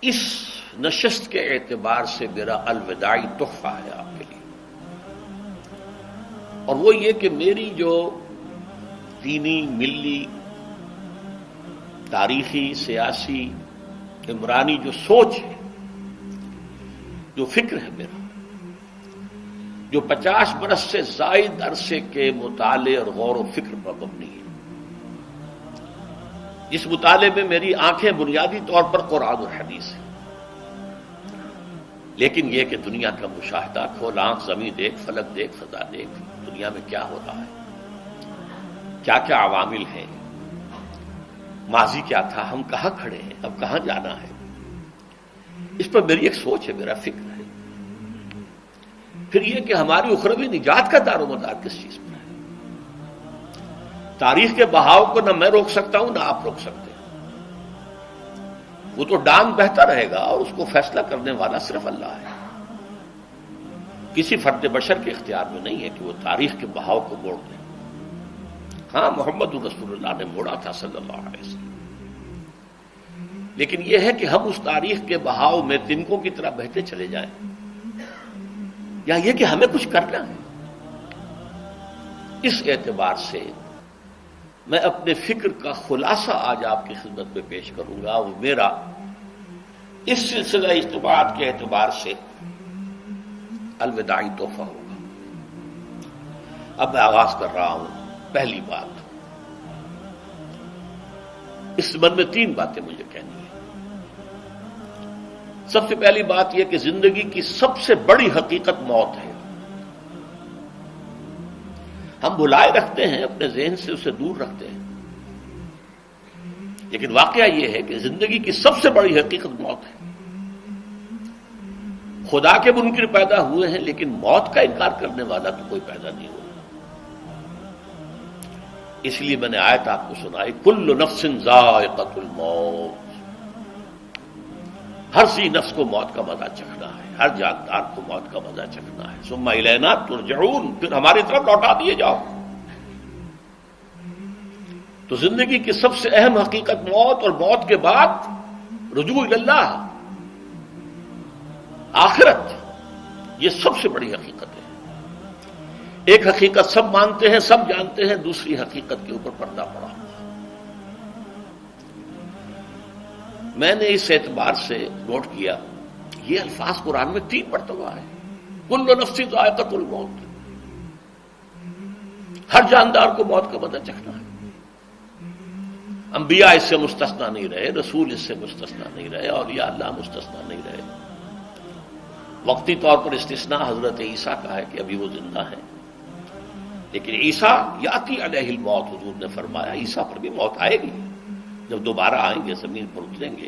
اس نشست کے اعتبار سے میرا الوداعی تحفہ ہے آپ کے لیے، اور وہ یہ کہ میری جو دینی، ملی، تاریخی، سیاسی، عمرانی جو سوچ ہے، جو فکر ہے میرا، جو 50 برس سے زائد عرصے کے مطالعے اور غور و فکر پر مبنی ہے، جس مطالعے میں میری آنکھیں بنیادی طور پر قرآن اور حدیث ہیں، لیکن یہ کہ دنیا کا مشاہدہ، کھول آنکھ، زمین دیکھ، فلک دیکھ، فضا دیکھ، دنیا میں کیا ہو رہا ہے، کیا کیا عوامل ہیں، ماضی کیا تھا، ہم کہاں کھڑے ہیں، اب کہاں جانا ہے، اس پر میری ایک سوچ ہے، میرا فکر ہے۔ پھر یہ کہ ہماری اخروی نجات کا دار و مدار کس چیز پر ہے۔ تاریخ کے بہاؤ کو نہ میں روک سکتا ہوں، نہ آپ روک سکتے ہیں، وہ تو ڈانگ بہتا رہے گا، اور اس کو فیصلہ کرنے والا صرف اللہ ہے۔ کسی فرد بشر کے اختیار میں نہیں ہے کہ وہ تاریخ کے بہاؤ کو موڑ دے۔ ہاں، محمد رسول اللہ نے موڑا تھا صلی اللہ علیہ وسلم، لیکن یہ ہے کہ ہم اس تاریخ کے بہاؤ میں تنکوں کی طرح بہتے چلے جائیں، یا یہ کہ ہمیں کچھ کرنا ہے۔ اس اعتبار سے میں اپنے فکر کا خلاصہ آج آپ کی خدمت میں پیش کروں گا، وہ میرا اس سلسلہ اجتماعات کے اعتبار سے الوداعی تحفہ ہوگا۔ اب میں آغاز کر رہا ہوں۔ پہلی بات، اس سبب میں 3 باتیں مجھے کہنی ہیں۔ سب سے پہلی بات یہ کہ زندگی کی سب سے بڑی حقیقت موت ہے۔ ہم بھلائے رکھتے ہیں، اپنے ذہن سے اسے دور رکھتے ہیں، لیکن واقعہ یہ ہے کہ زندگی کی سب سے بڑی حقیقت موت ہے۔ خدا کے منکر پیدا ہوئے ہیں، لیکن موت کا انکار کرنے والا تو کوئی پیدا نہیں ہوا۔ اس لیے میں نے آیت آپ کو سنائی، کل نفس ذائقۃ الموت، ہر سی نفس کو موت کا مزہ چکھنا ہے، ہر جاندار کو موت کا مزہ چکھنا ہے۔ ثم الینا ترجعون، پھر ہماری طرف لوٹا دیے جاؤ۔ تو زندگی کی سب سے اہم حقیقت موت، اور موت کے بعد رجوع الی اللہ، آخرت، یہ سب سے بڑی حقیقت ہے۔ ایک حقیقت سب مانتے ہیں، سب جانتے ہیں، دوسری حقیقت کے اوپر پردہ پڑا۔ میں نے اس اعتبار سے نوٹ کیا، یہ الفاظ قرآن میں 3 مرتبہ ہے، کل نفس ذائقۃ الموت، ہر جاندار کو موت کا مزہ چکھنا ہے۔ انبیاء اس سے مستثنا نہیں رہے، رسول اس سے مستثنا نہیں رہے، اولیاء اللہ مستثنا نہیں رہے۔ وقتی طور پر استثناء حضرت عیسیٰ کا ہے کہ ابھی وہ زندہ ہیں، لیکن عیسیٰ یاتی علیہ الموت، حضور نے فرمایا عیسیٰ پر بھی موت آئے گی، جب دوبارہ آئیں گے، زمین پر اتریں گے،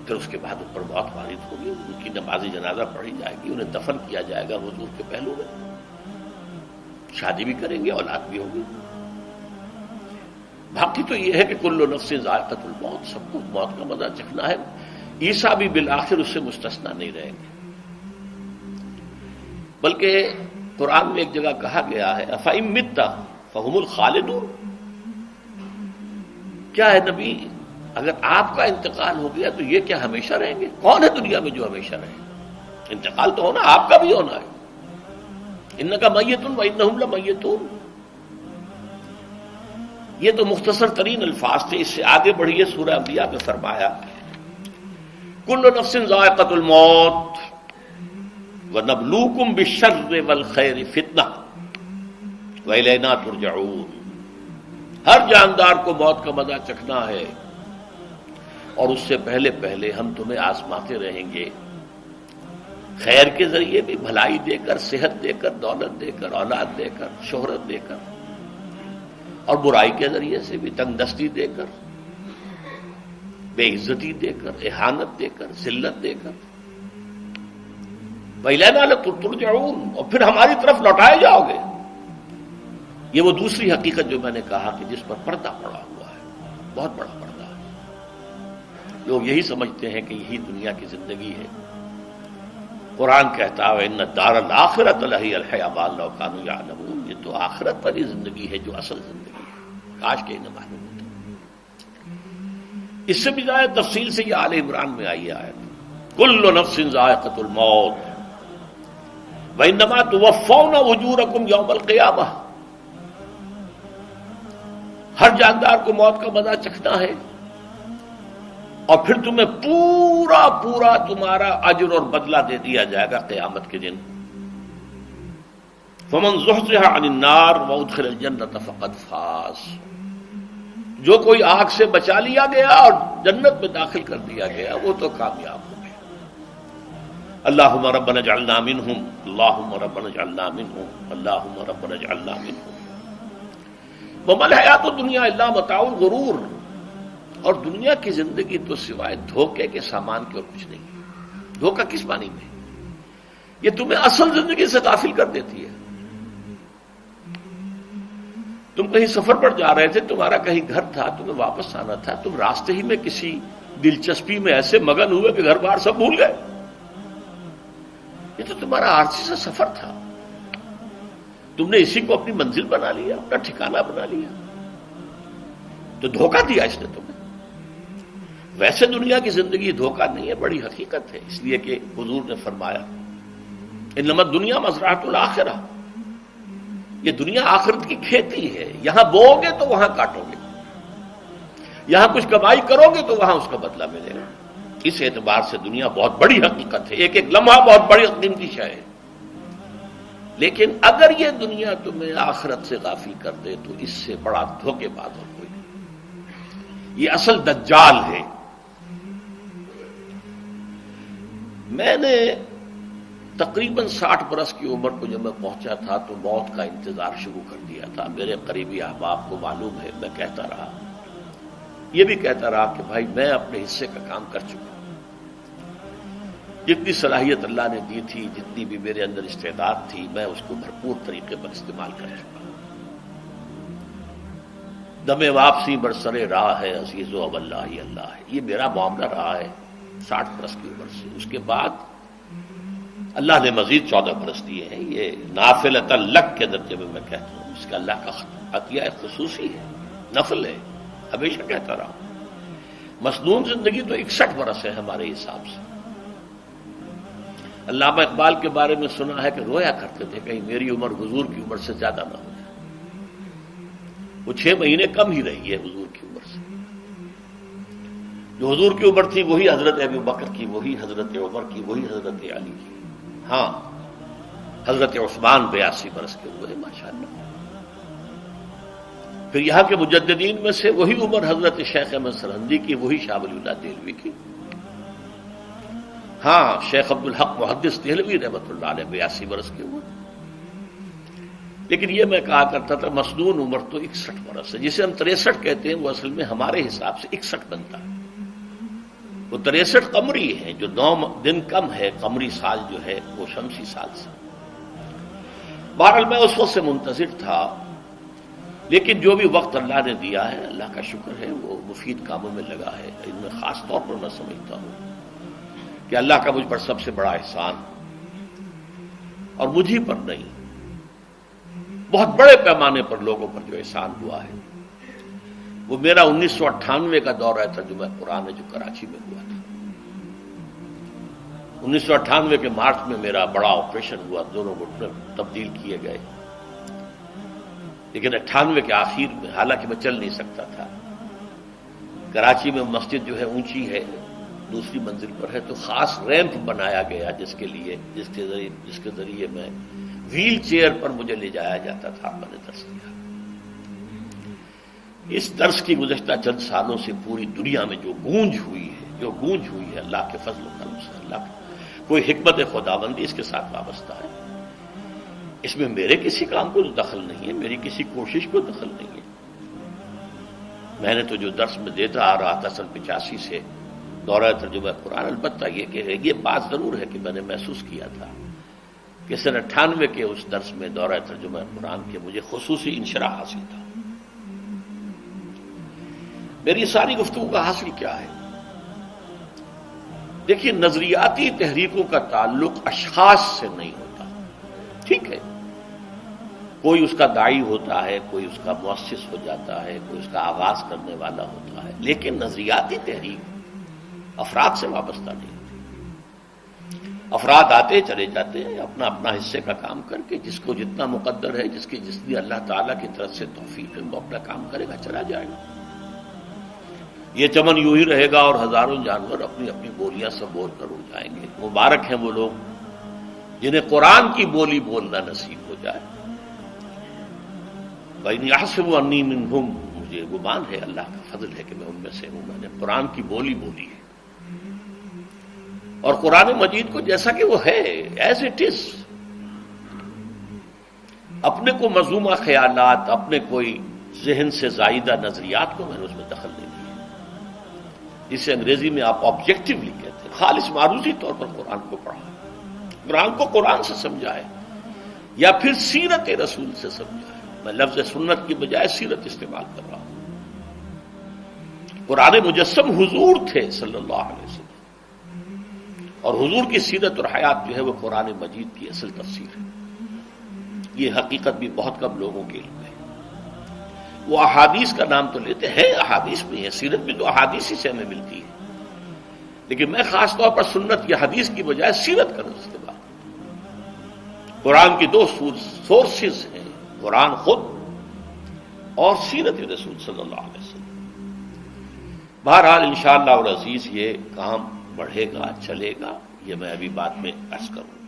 پھر اس کے بعد ان پر موت وارد ہوگی، ان کی نماز جنازہ پڑھی جائے گی، انہیں دفن کیا جائے گا حضور کے پہلو میں، شادی بھی کریں گے، اولاد بھی ہوگی۔ باقی تو یہ ہے کہ کل نفس ذائقۃ الموت، سب کو موت کا مزہ چکھنا ہے۔ عیسیٰ بھی بالآخر اس سے مستثنا نہیں رہیں گے، بلکہ قرآن میں ایک جگہ کہا گیا ہے أَفَإِن مِتَّ فَهُمُ الْخَالِدُونَ، کیا ہے نبی، اگر آپ کا انتقال ہو گیا تو یہ کیا ہمیشہ رہیں گے؟ کون ہے دنیا میں جو ہمیشہ رہے؟ انتقال تو ہونا، آپ کا بھی ہونا ہے۔ إِنَّكَ مَيِّتٌ وَإِنَّهُمْ لَمَيِّتُونَ، یہ تو مختصر ترین الفاظ تھے۔ اس سے آگے بڑھیے، سورہ انبیاء میں فرمایا کل نفس ذائقۃ الموت وَنَبْلُوكُمْ بِالشَّرِّ وَالْخَيْرِ فِتْنَةً وَإِلَيْنَا تُرْجَعُونَ، ہر جاندار کو موت کا مزہ چکھنا ہے، اور اس سے پہلے پہلے ہم تمہیں آزماتے رہیں گے، خیر کے ذریعے بھی، بھلائی دے کر، صحت دے کر، دولت دے کر، اولاد دے کر، شہرت دے کر، اور برائی کے ذریعے سے بھی، تنگ دستی دے کر، بے عزتی دے کر، اہانت دے کر، ذلت دے کر، وَإِلَيْنَا تُرْجَعُونَ، اور پھر ہماری طرف لوٹائے جاؤ گے۔ یہ وہ دوسری حقیقت جو میں نے کہا کہ جس پر پردہ پڑا ہوا ہے، بہت بڑا پردہ ہے۔ لوگ یہی سمجھتے ہیں کہ یہی دنیا کی زندگی ہے۔ قرآن کہتا ہے إِنَّ الدَّارَ الْآخِرَةَ لَهِيَ الْحَيَوَانُ لَوْ كَانُوا يَعْلَمُونَ، یہ تو آخرت پر ہی زندگی ہے جو اصل زندگی ہے، کاش کہ انہیں معلوم ہوتا۔ اس سے بھی زیادہ تفصیل سے یہ آل عمران میں آئی آیت، کل نفس ذائقۃ الموت وانما توفون اجورکم یوم القیامہ، ہر جاندار کو موت کا مزہ چکھنا ہے اور پھر تمہیں پورا پورا تمہارا اجر اور بدلہ دے دیا جائے گا قیامت کے دن۔ فمن زحزح عن النار وادخل الجنۃ فقد فاز، جو کوئی آگ سے بچا لیا گیا اور جنت میں داخل کر دیا گیا وہ تو کامیاب ہو گیا۔ اللہم ربنا اجعلنا منہم، اللہم ربنا اجعلنا منہم، اللہم ربنا اجعلنا منہم۔ وما الحیات الدنیا الا متاع الغرور، اور دنیا کی زندگی تو سوائے دھوکے کے سامان کے اور کچھ نہیں۔ دھوکہ کس معنی میں؟ یہ تمہیں اصل زندگی سے غافل کر دیتی ہے۔ تم کہیں سفر پر جا رہے تھے، تمہارا کہیں گھر تھا، تمہیں واپس آنا تھا، تم راستے ہی میں کسی دلچسپی میں ایسے مگن ہوئے کہ گھر بار سب بھول گئے۔ یہ تو تمہارا عارضی سا سفر تھا، تم نے اسی کو اپنی منزل بنا لیا، اپنا ٹھکانہ بنا لیا، تو دھوکہ دیا اس نے تمہیں۔ ویسے دنیا کی زندگی دھوکہ نہیں ہے، بڑی حقیقت ہے، اس لیے کہ حضور نے فرمایا انما الدنیا مزرعۃ الآخرہ، یہ دنیا آخرت کی کھیتی ہے، یہاں بو گے تو وہاں کاٹو گے، یہاں کچھ کمائی کرو گے تو وہاں اس کا بدلہ ملے گا۔ اس اعتبار سے دنیا بہت بڑی حقیقت ہے، ایک ایک لمحہ بہت بڑی قیمتی شے ہے، لیکن اگر یہ دنیا تمہیں آخرت سے غافل کر دے تو اس سے بڑا دھوکے باز اور کوئی نہیں۔ یہ اصل دجال ہے۔ میں نے تقریباً 60 برس کی عمر کو جب میں پہنچا تھا تو موت کا انتظار شروع کر دیا تھا۔ میرے قریبی احباب کو معلوم ہے، میں کہتا رہا، یہ بھی کہتا رہا کہ بھائی میں اپنے حصے کا کام کر چکا ہوں، جتنی صلاحیت اللہ نے دی تھی، جتنی بھی میرے اندر استعداد تھی، میں اس کو بھرپور طریقے پر استعمال کر چکا ہوں۔ دم واپسی برسرے راہ ہے عزیز و اب اللہ ہی اللہ ہے، یہ میرا معاملہ رہا ہے 60 برس کی عمر سے۔ اس کے بعد اللہ نے مزید 14 برس دیے ہیں، یہ نافلۃ لک کے درجے میں کہتا ہوں، اس کا اللہ کا عطیہ خصوصی ہے، نفل ہے، ہمیشہ کہتا رہا ہوں۔ مسنون زندگی تو 61 برس ہے ہمارے حساب سے۔ علامہ اقبال کے بارے میں سنا ہے کہ رویا کرتے تھے کہیں میری عمر حضور کی عمر سے زیادہ نہ ہو جائے۔ وہ 6 مہینے کم ہی رہی ہے حضور کی عمر سے۔ جو حضور کی عمر تھی وہی حضرت ابو بکر کی، وہی حضرت عمر کی، وہی حضرت علی کی۔ ہاں حضرت عثمان 82 برس کے ہوئے ماشاءاللہ۔ پھر یہاں کے مجددین میں سے وہی عمر حضرت شیخ احمد سرہندی کی، وہی شاہ ولی اللہ دہلوی کی۔ ہاں شیخ عبدالحق محدث دہلوی رحمۃ اللہ علیہ 82 برس کے ہوئے۔ لیکن یہ میں کہا کرتا تھا مسنون عمر تو 61 برس ہے، جسے ہم 63 کہتے ہیں وہ اصل میں ہمارے حساب سے 61 بنتا ہے۔ وہ 63 قمری ہے، جو 9 دن کم ہے، قمری سال جو ہے وہ شمسی سال سے۔ بہرحال میں اس وقت سے منتظر تھا، لیکن جو بھی وقت اللہ نے دیا ہے اللہ کا شکر ہے، وہ مفید کاموں میں لگا ہے۔ ان میں خاص طور پر میں سمجھتا ہوں کہ اللہ کا مجھ پر سب سے بڑا احسان، اور مجھ ہی پر نہیں، بہت بڑے پیمانے پر لوگوں پر جو احسان ہوا ہے، وہ میرا 1998 کا دورہ ترجمہ قرآن ہے جو کراچی میں ہوا تھا۔ 1998 کے مارچ میں میرا بڑا آپریشن ہوا، دونوں گھٹنے تبدیل کیے گئے، لیکن 98 کے آخر میں، حالانکہ میں چل نہیں سکتا تھا، کراچی میں مسجد جو ہے اونچی ہے، دوسری منزل پر ہے، تو خاص ریمپ بنایا گیا جس کے ذریعے میں ویل چیئر پر مجھے لے جایا جاتا تھا۔ میں نے درس دیا۔ اس درس کی گزشتہ چند سالوں سے پوری دنیا میں جو گونج ہوئی ہے اللہ کے فضل و کرم سے، اللہ کی کوئی حکمت خداوندی اس کے ساتھ وابستہ ہے۔ اس میں میرے کسی کام کو دخل نہیں ہے، میری کسی کوشش کو دخل نہیں ہے۔ میں نے تو جو درس میں دیتا آ رہا تھا سن 85 سے دورہ ترجمہ قرآن، البتہ یہ بات ضرور ہے کہ میں نے محسوس کیا تھا کہ سن 98 کے اس درس میں دورہ ترجمہ قرآن کے مجھے خصوصی انشراح حاصل تھا۔ میری ساری گفتگو کا حاصل کیا ہے؟ دیکھیے، نظریاتی تحریکوں کا تعلق اشخاص سے نہیں ہوتا، ٹھیک ہے، کوئی اس کا داعی ہوتا ہے، کوئی اس کا مؤسس ہو جاتا ہے، کوئی اس کا آغاز کرنے والا ہوتا ہے، لیکن نظریاتی تحریک افراد سے وابستہ نہیں ہوتی۔ افراد آتے چلے جاتے ہیں اپنا اپنا حصے کا کام کر کے، جس کو جتنا مقدر ہے، جس کی جتنی اللہ تعالیٰ کی طرف سے توفیق ہے، وہ اپنا کام کرے گا، چلا جائے گا۔ یہ چمن یوں ہی رہے گا اور ہزاروں جانور اپنی اپنی بولیاں سب بول کر اڑ جائیں گے۔ مبارک ہیں وہ لوگ جنہیں قرآن کی بولی بولنا نصیب ہو جائے۔ وَإِنْ يَحْسَبُ أَنِّي مِنْهُمْ، مجھے گمان ہے، اللہ کا فضل ہے کہ میں ان میں سے ہوں، میں نے قرآن کی بولی بولی ہے، اور قرآن مجید کو جیسا کہ وہ ہے ایز اٹ از، اپنے کو مذمومہ خیالات، اپنے کوئی ذہن سے زائدہ نظریات کو میں نے اس میں دخل نہیں دیا، جسے انگریزی میں آپ آبجیکٹیولی کہتے ہیں، خالص معروضی طور پر قرآن کو پڑھا، قرآن کو قرآن سے سمجھا ہے، یا پھر سیرت رسول سے سمجھا ہے۔ میں لفظ سنت کی بجائے سیرت استعمال کر رہا ہوں۔ قرآن مجسم حضور تھے صلی اللہ علیہ وسلم، اور حضور کی سیرت اور حیات جو ہے وہ قرآن مجید کی اصل تفسیر ہے۔ یہ حقیقت بھی بہت کم لوگوں کے علم ہے۔ وہ احادیث کا نام تو لیتے ہیں، احادیث بھی ہے، سیرت بھی تو احادیث ہی سے ہمیں ملتی ہے، لیکن میں خاص طور پر سنت یا حدیث کی بجائے سیرت کا استعمال کروں۔ قرآن کی دو سورسز ہیں، قرآن خود اور سیرت رسول صلی اللہ علیہ وسلم۔ بہرحال انشاءاللہ العزیز یہ کام بڑھے گا، چلے گا، یہ میں ابھی بعد میں عرض کروں۔